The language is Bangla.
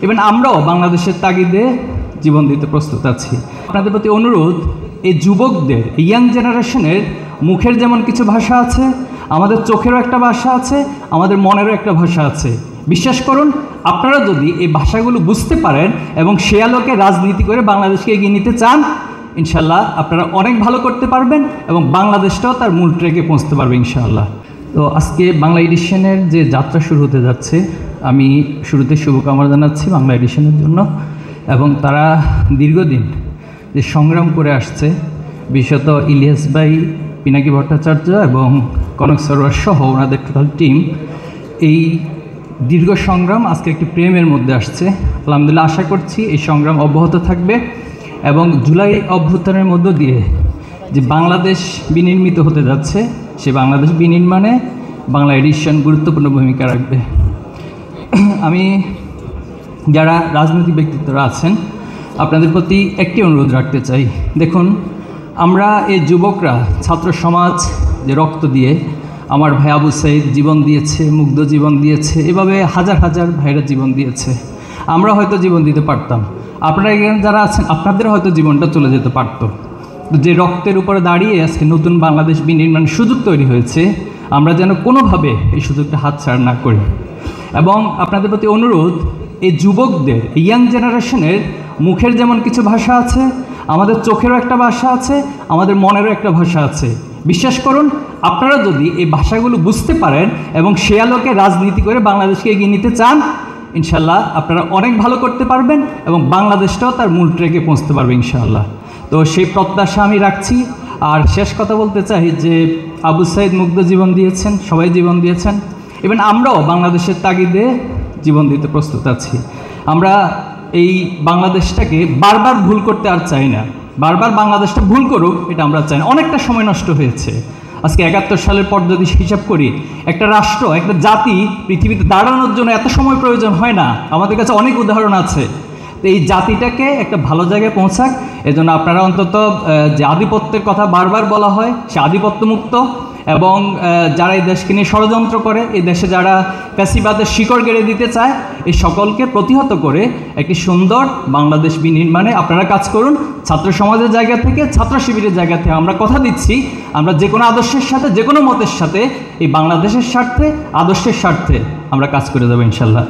ইভেন আমরাও বাংলাদেশের তাগিদে জীবন দিতে প্রস্তুত আছি। আপনাদের প্রতি অনুরোধ, এই যুবকদের, এই ইয়াং জেনারেশনের মুখের যেমন কিছু ভাষা আছে, আমাদের চোখেরও একটা ভাষা আছে, আমাদের মনেরও একটা ভাষা আছে। বিশ্বাস করুন, আপনারা যদি এই ভাষাগুলো বুঝতে পারেন এবং সে আলোকে রাজনীতি করে বাংলাদেশকে এগিয়ে নিতে চান, ইনশাল্লাহ আপনারা অনেক ভালো করতে পারবেন এবং বাংলাদেশটাও তার মূল ট্র্যাকে পৌঁছতে পারবে ইনশাআল্লাহ। তো আজকে বাংলা এডিশনের যে যাত্রা শুরু হতে যাচ্ছে, আমি শুরুতে শুভকামনা জানাচ্ছি বাংলা এডিশনের জন্য। এবং তারা দীর্ঘদিন যে সংগ্রাম করে আসছে, বিশেষত ইলিয়াস ভাই, পিনাকি ভট্টাচার্য এবং কনক সরোয়ার সহ ওনাদের টোটাল টিম, এই দীর্ঘ সংগ্রাম আজকে একটি প্রেমের মধ্যে আসছে। আলহামদুলিল্লাহ, আশা করছি এই সংগ্রাম অব্যাহত থাকবে এবং জুলাই অভ্যুত্থানের মধ্য দিয়ে যে বাংলাদেশ বিনির্মিত হতে যাচ্ছে, সে বাংলাদেশ বিনির্মাণে বাংলা এডিশন গুরুত্বপূর্ণ ভূমিকা রাখবে। আমি যারা রাজনৈতিক ব্যক্তিত্বরা আছেন, আপনাদের প্রতি একটি অনুরোধ রাখতে চাই। দেখুন, আমরা এই যুবকরা, ছাত্র সমাজ যে রক্ত দিয়ে, আমার ভাই আবু সাইদ জীবন দিয়েছে, মুগ্ধ জীবন দিয়েছে, এভাবে হাজার হাজার ভাইরা জীবন দিয়েছে। আমরা হয়তো জীবন দিতে পারতাম, আপনারা এখানে যারা আছেন আপনাদের হয়তো জীবনটা চলে যেতে পারত। যে রক্তের উপরে দাঁড়িয়ে আজকে নতুন বাংলাদেশ বিনির্মাণের সুযোগ তৈরি হয়েছে, আমরা যেন কোনোভাবে এই সুযোগটা হাতছাড়া না করি। এবং আপনাদের প্রতি অনুরোধ, এই যুবকদের, এই ইয়াং জেনারেশনের মুখের যেমন কিছু ভাষা আছে, আমাদের চোখেরও একটা ভাষা আছে, আমাদের মনেরও একটা ভাষা আছে। বিশ্বাস করুন, আপনারা যদি এই ভাষাগুলো বুঝতে পারেন এবং সে আলোকে রাজনীতি করে বাংলাদেশকে এগিয়ে নিতে চান, ইনশাল্লাহ আপনারা অনেক ভালো করতে পারবেন এবং বাংলাদেশটাও তার মূল ট্র্যাকে পৌঁছতে পারবে ইনশাআল্লাহ। তো সেই প্রত্যাশা আমি রাখছি। আর শেষ কথা বলতে চাই যে আবু সাইদ মুগ্ধ জীবন দিয়েছেন, সবাই জীবন দিয়েছেন, ইভেন আমরাও বাংলাদেশের তাগিদে জীবন দিতে প্রস্তুত আছি। আমরা এই বাংলাদেশটাকে বারবার ভুল করতে আর চাই না, বারবার বাংলাদেশটা ভুল করুক এটা আমরা চাই না। অনেকটা সময় নষ্ট হয়েছে। আজকে ৭১ সালের পর যদি হিসাব করি, একটা রাষ্ট্র, একটা জাতি পৃথিবীতে দাঁড়ানোর জন্য এত সময় প্রয়োজন হয় না। আমাদের কাছে অনেক উদাহরণ আছে। তো এই জাতিটাকে একটা ভালো জায়গায় পৌঁছাক, এজন্য আপনারা অন্তত যে আধিপত্যের কথা বারবার বলা হয়, সে আধিপত্যমুক্ত এবং যারা এই দেশকে নিয়ে ষড়যন্ত্র করে, এই দেশে যারা ফ্যাসিবাদের শিকড় গেড়ে দিতে চায়, এই সকলকে প্রতিহত করে একটি সুন্দর বাংলাদেশ বিনির্মাণে আপনারা কাজ করুন। ছাত্র সমাজের জায়গা থেকে, ছাত্র শিবিরের জায়গা থেকে আমরা কথা দিচ্ছি, আমরা যে কোনো আদর্শের সাথে, যে কোনো মতের সাথে এই বাংলাদেশের স্বার্থে, আদর্শের স্বার্থে আমরা কাজ করে যাবো ইনশাল্লাহ।